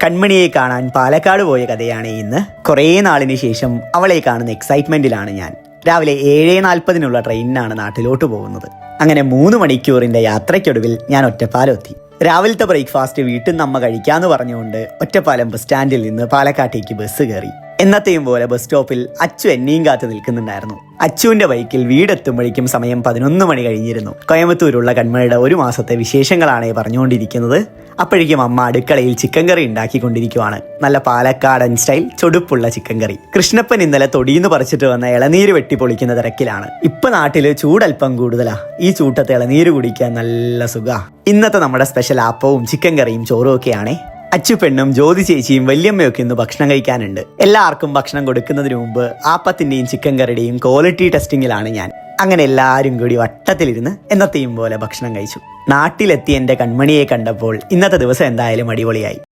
കൺമണിയെ കാണാൻ പാലക്കാട് പോയ കഥയാണ് ഇന്ന്. കുറേ നാളിന് ശേഷം അവളെ കാണുന്ന എക്സൈറ്റ്മെന്റിലാണ് ഞാൻ. രാവിലെ 7:40 ട്രെയിനിനാണ് നാട്ടിലോട്ട് പോകുന്നത്. അങ്ങനെ 3 മണിക്കൂറിന്റെ യാത്രയ്ക്കൊടുവിൽ ഞാൻ ഒറ്റപ്പാലം എത്തി. രാവിലത്തെ ബ്രേക്ക്ഫാസ്റ്റ് വീട്ടിൽ നിന്ന് അമ്മ കഴിക്കാന്ന് പറഞ്ഞുകൊണ്ട് ഒറ്റപ്പാലം ബസ് സ്റ്റാൻഡിൽ നിന്ന് പാലക്കാട്ടേക്ക് ബസ് കയറി. എന്നത്തെയും പോലെ ബസ് സ്റ്റോപ്പിൽ അച്ചു എന്നെയും കാത്ത് നിൽക്കുന്നുണ്ടായിരുന്നു. അച്ചുവിന്റെ ബൈക്കിൽ വീടെത്തുമ്പോഴേക്കും സമയം 11 മണി കഴിഞ്ഞിരുന്നു. കോയമ്പത്തൂരുള്ള കൺമണിയുടെ 1 മാസത്തെ വിശേഷങ്ങളാണ് പറഞ്ഞുകൊണ്ടിരിക്കുന്നത്. അപ്പോഴേക്കും അമ്മ അടുക്കളയിൽ ചിക്കൻ കറി ഉണ്ടാക്കിക്കൊണ്ടിരിക്കുവാണ്. നല്ല പാലക്കാടൻ സ്റ്റൈൽ ചൊടുപ്പുള്ള ചിക്കൻ കറി. കൃഷ്ണപ്പൻ ഇന്നലെ തൊടിയിന്ന് പറിച്ചിട്ട് വന്ന ഇളനീര് വെട്ടി പൊളിക്കുന്ന തിരക്കിലാണ്. ഇപ്പൊ നാട്ടില് ചൂടൽപ്പം കൂടുതലാ. ഈ ചൂട്ടത്തെ ഇളനീര് കുടിക്കാൻ നല്ല സുഖാ. ഇന്നത്തെ നമ്മുടെ സ്പെഷ്യൽ ആപ്പവും ചിക്കൻ കറിയും ചോറും ഒക്കെയാണേ. അച്ചുപെണ്ണും ജ്യോതി ചേച്ചിയും വല്യമ്മയൊക്കെ ഇന്ന് ഭക്ഷണം കഴിക്കാനുണ്ട്. എല്ലാവർക്കും ഭക്ഷണം കൊടുക്കുന്നതിന് മുമ്പ് ആപ്പത്തിന്റെയും ചിക്കൻ കറിയുടെയും ക്വാളിറ്റി ടെസ്റ്റിങ്ങിലാണ് ഞാൻ. അങ്ങനെ എല്ലാവരും കൂടി വട്ടത്തിലിരുന്ന് എന്നത്തെയും പോലെ ഭക്ഷണം കഴിച്ചു. നാട്ടിലെത്തി എൻ്റെ കൺമണിയെ കണ്ടപ്പോൾ ഇന്നത്തെ ദിവസം എന്തായാലും അടിപൊളിയായി.